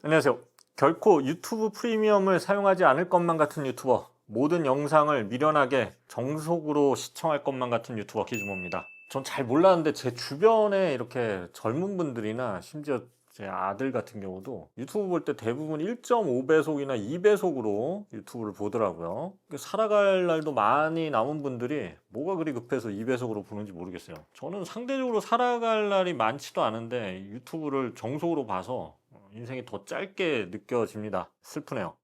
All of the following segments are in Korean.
안녕하세요. 결코 유튜브 프리미엄을 사용하지 않을 것만 같은 유튜버, 모든 영상을 미련하게 정석으로 시청할 것만 같은 유튜버 기준모입니다. 전 잘 몰랐는데 제 주변에 이렇게 젊은 분들이나 심지어 제 아들 같은 경우도 유튜브 볼 때 대부분 1.5배속이나 2배속으로 유튜브를 보더라고요. 살아갈 날도 많이 남은 분들이 뭐가 그리 급해서 2배속으로 보는지 모르겠어요. 저는 상대적으로 살아갈 날이 많지도 않은데 유튜브를 정속으로 봐서 인생이 더 짧게 느껴집니다. 슬프네요.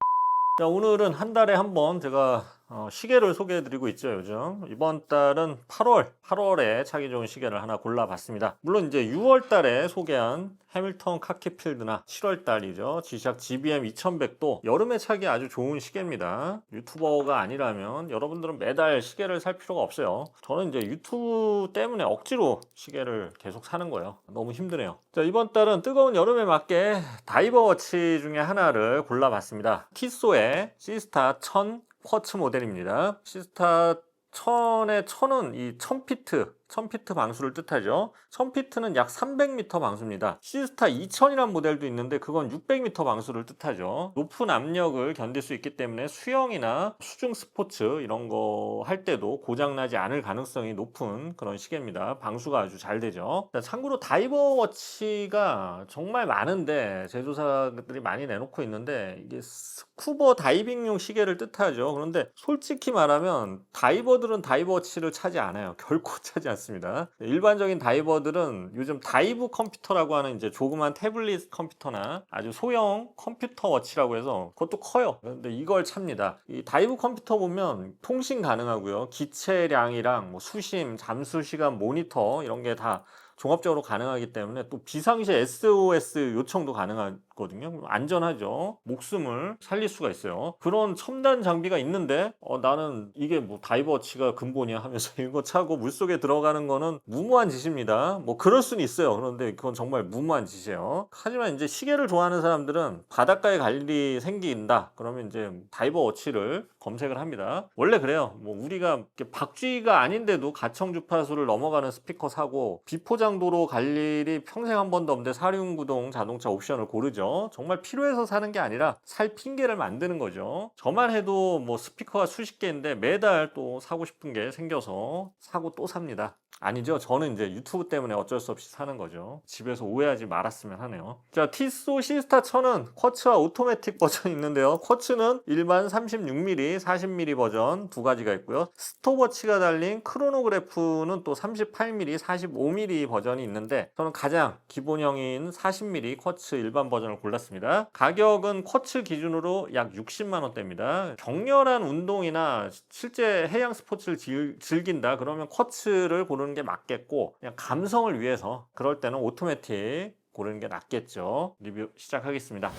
자, 오늘은 한 달에 한 번 제가 시계를 소개해 드리고 있죠. 요즘 이번 달은 8월에 차기 좋은 시계를 하나 골라봤습니다. 물론 이제 6월 달에 소개한 해밀턴 카키필드나 7월 달이죠, 지샥 GBM 2100도 여름에 차기 아주 좋은 시계입니다. 유튜버가 아니라면 여러분들은 매달 시계를 살 필요가 없어요. 저는 이제 유튜브 때문에 억지로 시계를 계속 사는 거예요. 너무 힘드네요. 자, 이번 달은 뜨거운 여름에 맞게 다이버 워치 중에 하나를 골라봤습니다. 티소의 시스타 1000 쿼츠 모델입니다. 시스타 1000의 1000은 이 1000피트 방수를 뜻하죠. 1000피트는 약 300m 방수입니다. 시스타 2000이란 모델도 있는데 그건 600m 방수를 뜻하죠. 높은 압력을 견딜 수 있기 때문에 수영이나 수중 스포츠 이런 거 할 때도 고장나지 않을 가능성이 높은 그런 시계입니다. 방수가 아주 잘 되죠. 참고로 다이버 워치가 정말 많은데 제조사들이 많이 내놓고 있는데 이게 스쿠버 다이빙용 시계를 뜻하죠. 그런데 솔직히 말하면 다이버들은 다이버 워치를 차지 않아요. 결코 차지 않습니다. 일반적인 다이버들은 요즘 다이브 컴퓨터라고 하는 이제 조그만 태블릿 컴퓨터나 아주 소형 컴퓨터 워치라고 해서 그것도 커요. 그런데 이걸 찹니다. 이 다이브 컴퓨터 보면 통신 가능하고요. 기체량이랑 뭐 수심, 잠수 시간 모니터 이런 게 다 종합적으로 가능하기 때문에 또 비상시 SOS 요청도 가능하거든요. 안전하죠. 목숨을 살릴 수가 있어요. 그런 첨단 장비가 있는데 나는 이게 뭐 다이버워치가 근본이야 하면서 이거 차고 물속에 들어가는 거는 무모한 짓입니다. 뭐 그럴 수는 있어요. 그런데 그건 정말 무모한 짓이에요. 하지만 이제 시계를 좋아하는 사람들은 바닷가에 갈 일이 생긴다 그러면 이제 다이버워치를 검색을 합니다. 원래 그래요. 뭐 우리가 박쥐가 아닌데도 가청 주파수를 넘어가는 스피커 사고 비포장도로 갈 일이 평생 한 번도 없는데 사륜구동 자동차 옵션을 고르죠. 정말 필요해서 사는 게 아니라 살 핑계를 만드는 거죠. 저만 해도 뭐 스피커가 수십 개인데 매달 또 사고 싶은 게 생겨서 사고 또 삽니다. 아니죠. 저는 이제 유튜브 때문에 어쩔 수 없이 사는 거죠. 집에서 오해하지 말았으면 하네요. 자, 티소 시스타 1000은 쿼츠와 오토매틱 버전이 있는데요. 쿼츠는 일반 36mm, 40mm 버전 두 가지가 있고요. 스톱워치가 달린 크로노그래프는 또 38mm, 45mm 버전이 있는데 저는 가장 기본형인 40mm 쿼츠 일반 버전을 골랐습니다. 가격은 쿼츠 기준으로 약 60만 원대입니다. 격렬한 운동이나 실제 해양 스포츠를 즐긴다 그러면 쿼츠를 고르는 게 맞겠고, 그냥 감성을 위해서 그럴 때는 오토매틱 고르는 게 낫겠죠. 리뷰 시작하겠습니다.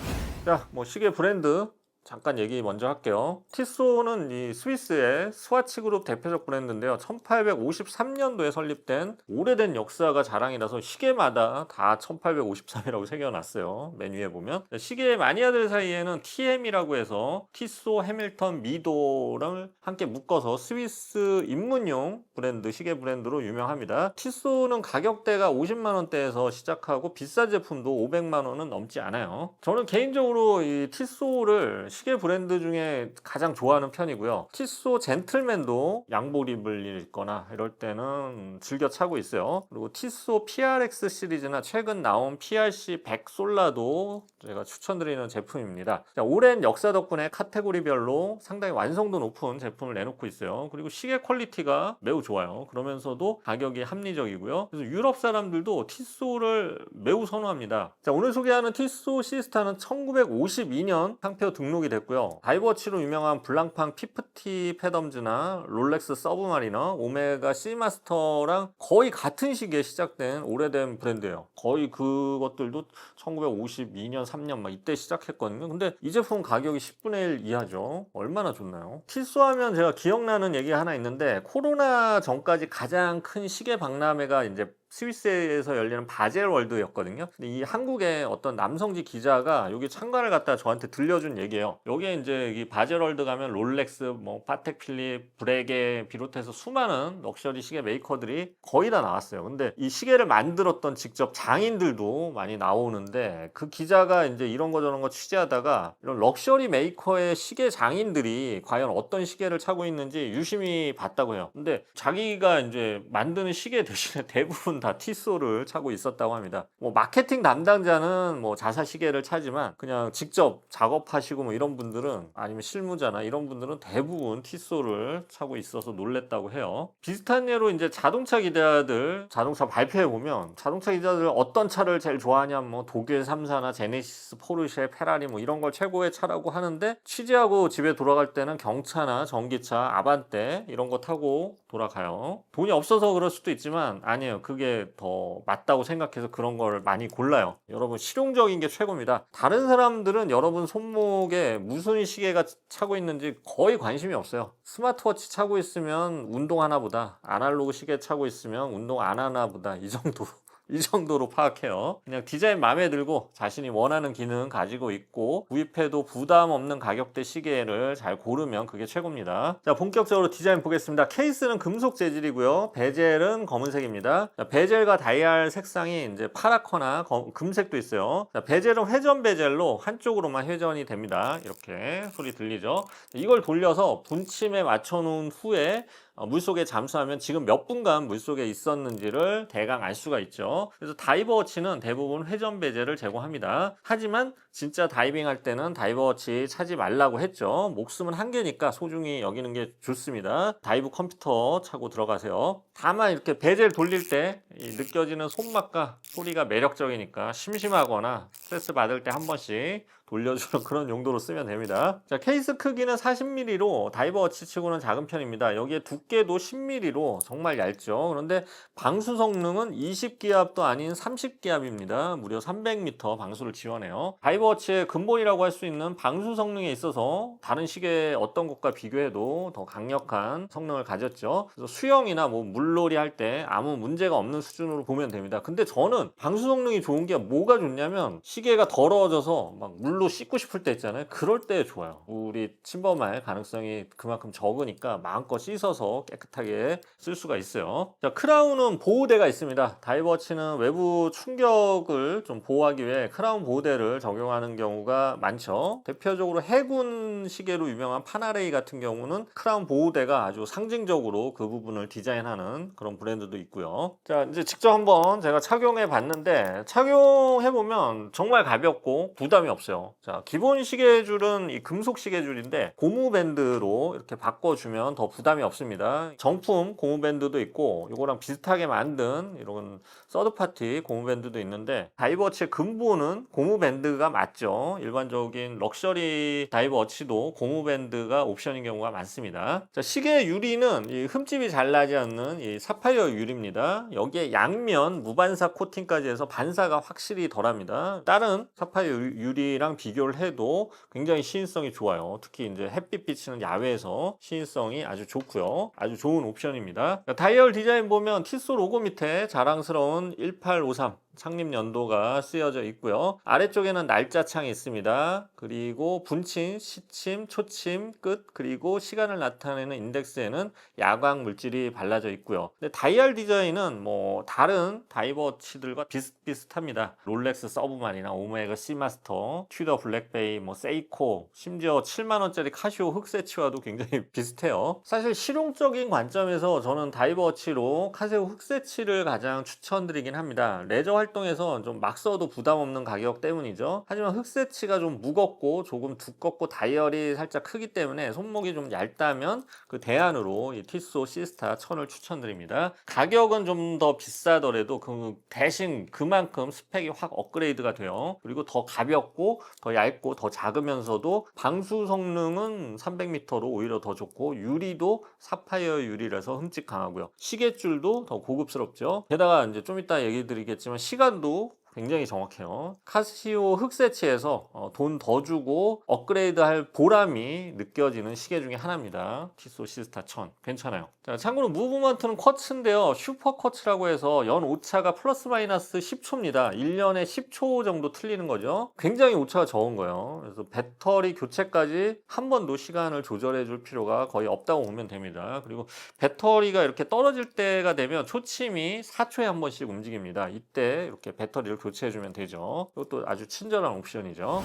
자, 뭐 시계 브랜드 잠깐 얘기 먼저 할게요. 티소는 이 스위스의 스와치 그룹 대표적 브랜드인데요. 1853년도에 설립된 오래된 역사가 자랑이라서 시계마다 다 1853이라고 새겨놨어요. 메뉴에 보면. 시계 마니아들 사이에는 TM이라고 해서 티소, 해밀턴, 미도를 함께 묶어서 스위스 입문용 브랜드, 시계 브랜드로 유명합니다. 티소는 가격대가 50만 원대에서 시작하고 비싼 제품도 500만 원은 넘지 않아요. 저는 개인적으로 이 티소를 시계 브랜드 중에 가장 좋아하는 편이고요. 티소 젠틀맨도 양복 입을 입거나 이럴 때는 즐겨 차고 있어요. 그리고 티소 PRX 시리즈나 최근 나온 PRC 100 솔라도 제가 추천드리는 제품입니다. 자, 오랜 역사 덕분에 카테고리별로 상당히 완성도 높은 제품을 내놓고 있어요. 그리고 시계 퀄리티가 매우 좋아요. 그러면서도 가격이 합리적이고요. 그래서 유럽 사람들도 티소를 매우 선호합니다. 자, 오늘 소개하는 티소 시스타는 1952년 상표 등록이 됐고요. 다이버워치로 유명한 블랑팡 피프티 패덤즈나 롤렉스 서브마리너, 오메가 시마스터랑 거의 같은 시기에 시작된 오래된 브랜드예요. 거의 그것들도 1952년, 3년 막 이때 시작했거든요. 근데 이 제품 가격이 10분의 1 이하죠. 얼마나 좋나요? 티소 하면 제가 기억나는 얘기 하나 있는데 코로나 전까지 가장 큰 시계 박람회가 이제 스위스에서 열리는 바젤 월드였거든요. 근데 이 한국의 어떤 남성지 기자가 여기 참관을 갖다 저한테 들려준 얘기예요. 여기에 이제 이 바젤 월드 가면 롤렉스, 뭐 파텍 필립, 브레게 비롯해서 수많은 럭셔리 시계 메이커들이 거의 다 나왔어요. 근데 이 시계를 만들었던 직접 장인들도 많이 나오는데, 그 기자가 이제 이런 거 저런 거 취재하다가 이런 럭셔리 메이커의 시계 장인들이 과연 어떤 시계를 차고 있는지 유심히 봤다고 해요. 근데 자기가 이제 만드는 시계 대신에 대부분 다 티소를 차고 있었다고 합니다. 뭐 마케팅 담당자는 뭐 자사 시계를 차지만 그냥 직접 작업하시고 뭐 이런 분들은, 아니면 실무자나 이런 분들은 대부분 티소를 차고 있어서 놀랬다고 해요. 비슷한 예로 이제 자동차 기자들 자동차 발표해 보면, 자동차 기자들 어떤 차를 제일 좋아하냐, 뭐 독일 3사나 제네시스, 포르쉐, 페라리 뭐 이런 걸 최고의 차라고 하는데, 취재하고 집에 돌아갈 때는 경차나 전기차, 아반떼 이런 거 타고 돌아가요. 돈이 없어서 그럴 수도 있지만 아니에요. 그게 더 맞다고 생각해서 그런 걸 많이 골라요. 여러분, 실용적인 게 최고입니다. 다른 사람들은 여러분 손목에 무슨 시계가 차고 있는지 거의 관심이 없어요. 스마트워치 차고 있으면 운동하나 보다, 아날로그 시계 차고 있으면 운동 안 하나 보다, 이 정도 이 정도로 파악해요. 그냥 디자인 마음에 들고 자신이 원하는 기능 가지고 있고 구입해도 부담 없는 가격대 시계를 잘 고르면 그게 최고입니다. 자, 본격적으로 디자인 보겠습니다. 케이스는 금속 재질이고요. 베젤은 검은색입니다. 자, 베젤과 다이얼 색상이 이제 파랗거나 금색도 있어요. 자, 베젤은 회전 베젤로 한쪽으로만 회전이 됩니다. 이렇게 소리 들리죠? 이걸 돌려서 분침에 맞춰 놓은 후에 물속에 잠수하면 지금 몇 분간 물속에 있었는지를 대강 알 수가 있죠. 그래서 다이버워치는 대부분 회전 베젤을 제공합니다. 하지만 진짜 다이빙할 때는 다이버워치 차지 말라고 했죠. 목숨은 한 개니까 소중히 여기는 게 좋습니다. 다이브 컴퓨터 차고 들어가세요. 다만 이렇게 베젤 돌릴 때 느껴지는 손맛과 소리가 매력적이니까 심심하거나 스트레스 받을 때 한 번씩 돌려주는 그런 용도로 쓰면 됩니다. 자, 케이스 크기는 40mm로 다이버워치 치고는 작은 편입니다. 여기에 두께도 10mm로 정말 얇죠. 그런데 방수 성능은 20기압도 아닌 30기압입니다. 무려 300m 방수를 지원해요. 다이버워치의 근본이라고 할 수 있는 방수 성능에 있어서 다른 시계 어떤 것과 비교해도 더 강력한 성능을 가졌죠. 그래서 수영이나 뭐 물놀이 할 때 아무 문제가 없는 수준으로 보면 됩니다. 근데 저는 방수 성능이 좋은 게 뭐가 좋냐면, 시계가 더러워져서 막 물로 씻고 싶을 때 있잖아요. 그럴 때 좋아요. 물이 침범할 가능성이 그만큼 적으니까 마음껏 씻어서 깨끗하게 쓸 수가 있어요. 자, 크라운은 보호대가 있습니다. 다이버워치는 외부 충격을 좀 보호하기 위해 크라운 보호대를 적용하는 경우가 많죠. 대표적으로 해군 시계로 유명한 파나레이 같은 경우는 크라운 보호대가 아주 상징적으로 그 부분을 디자인하는 그런 브랜드도 있고요. 자, 이제 직접 한번 제가 착용해 봤는데, 착용해 보면 정말 가볍고 부담이 없어요. 자, 기본 시계줄은 이 금속 시계줄인데 고무 밴드로 이렇게 바꿔주면 더 부담이 없습니다. 정품 고무 밴드도 있고 이거랑 비슷하게 만든 이런 서드파티 고무 밴드도 있는데, 다이버워치의 근본은 고무 밴드가 맞죠. 일반적인 럭셔리 다이버워치도 고무 밴드가 옵션인 경우가 많습니다. 자, 시계 유리는 이 흠집이 잘 나지 않는 이 사파이어 유리입니다. 여기에 양면 무반사 코팅까지 해서 반사가 확실히 덜합니다. 다른 사파이어 유리랑 비교를 해도 굉장히 시인성이 좋아요. 특히 이제 햇빛 비치는 야외에서 시인성이 아주 좋고요. 아주 좋은 옵션입니다. 다이얼 디자인 보면 티소 로고 밑에 자랑스러운 1853 창립 연도가 쓰여져 있고요. 아래쪽에는 날짜창이 있습니다. 그리고 분침, 시침, 초침, 끝, 그리고 시간을 나타내는 인덱스에는 야광 물질이 발라져 있고요. 근데 다이얼 디자인은 뭐 다른 다이버워치들과 비슷비슷합니다. 롤렉스 서브마리나 오메가 시마스터, 튜더 블랙베이, 뭐 세이코, 심지어 7만원짜리 카시오 흑세치와도 굉장히 비슷해요. 사실 실용적인 관점에서 저는 다이버워치로 카시오 흑세치를 가장 추천드리긴 합니다. 레저 활동에서 좀 막 써도 부담 없는 가격 때문이죠. 하지만 흑세치가 좀 무겁고 조금 두껍고 다이얼이 살짝 크기 때문에 손목이 좀 얇다면 그 대안으로 이 티소 시스타 1000을 추천드립니다. 가격은 좀 더 비싸더라도 그 대신 그만큼 스펙이 확 업그레이드가 돼요. 그리고 더 가볍고 더 얇고 더 작으면서도 방수 성능은 300m로 오히려 더 좋고, 유리도 사파이어 유리라서 흠집 강하고요. 시계줄도 더 고급스럽죠. 게다가 이제 좀 이따 얘기 드리겠지만 시간도 굉장히 정확해요. 카시오 흑세치에서 돈 더 주고 업그레이드 할 보람이 느껴지는 시계 중에 하나입니다. 티소 시스타 1000 괜찮아요. 자, 참고로 무브먼트는 쿼츠인데요. 슈퍼 쿼츠라고 해서 연 오차가 플러스 마이너스 10초입니다. 1년에 10초 정도 틀리는 거죠. 굉장히 오차가 적은 거예요. 그래서 배터리 교체까지 한 번도 시간을 조절해 줄 필요가 거의 없다고 보면 됩니다. 그리고 배터리가 이렇게 떨어질 때가 되면 초침이 4초에 한 번씩 움직입니다. 이때 이렇게 배터리를 교체해 주면 되죠. 이것도 아주 친절한 옵션이죠.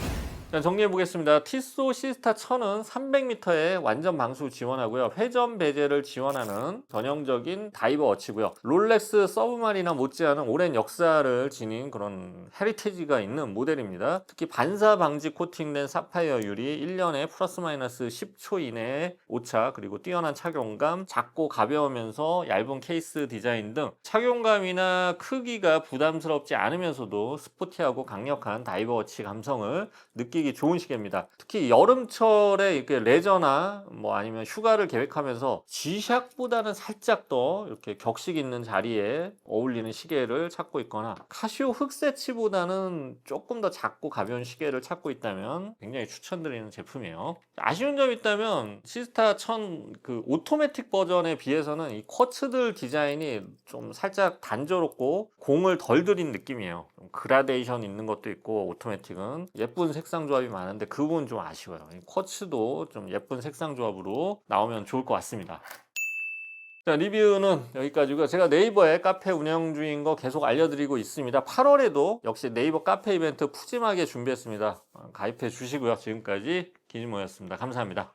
자, 정리해 보겠습니다. 티소 시스타 1000은 300m의 완전 방수 지원하고요. 회전 배제를 지원하는 전형적인 다이버 워치고요. 롤렉스 서브마리나 못지않은 오랜 역사를 지닌 그런 헤리티지가 있는 모델입니다. 특히 반사 방지 코팅된 사파이어 유리, 1년에 플러스 마이너스 10초 이내에 오차, 그리고 뛰어난 착용감, 작고 가벼우면서 얇은 케이스 디자인 등 착용감이나 크기가 부담스럽지 않으면서도 스포티하고 강력한 다이버 워치 감성을 느끼기 좋은 시계입니다. 특히 여름철에 이렇게 레저나 뭐 아니면 휴가를 계획하면서 G샥보다는 살짝 더 이렇게 격식 있는 자리에 어울리는 시계를 찾고 있거나 카시오 흑세치보다는 조금 더 작고 가벼운 시계를 찾고 있다면 굉장히 추천드리는 제품이에요. 아쉬운 점이 있다면 시스타 1000 그 오토매틱 버전에 비해서는 이 쿼츠들 디자인이 좀 살짝 단조롭고 공을 덜 들인 느낌이에요. 좀 그라데이션 있는 것도 있고 오토매틱은 예쁜 색상 조합이 많은데 그 부분 좀 아쉬워요. 이 쿼츠도 좀 예쁜 색상 조합으로 나오면 좋을 것 같습니다. 자, 리뷰는 여기까지고요. 제가 네이버에 카페 운영 중인 거 계속 알려드리고 있습니다. 8월에도 역시 네이버 카페 이벤트 푸짐하게 준비했습니다. 가입해 주시고요. 지금까지 기즈모였습니다. 감사합니다.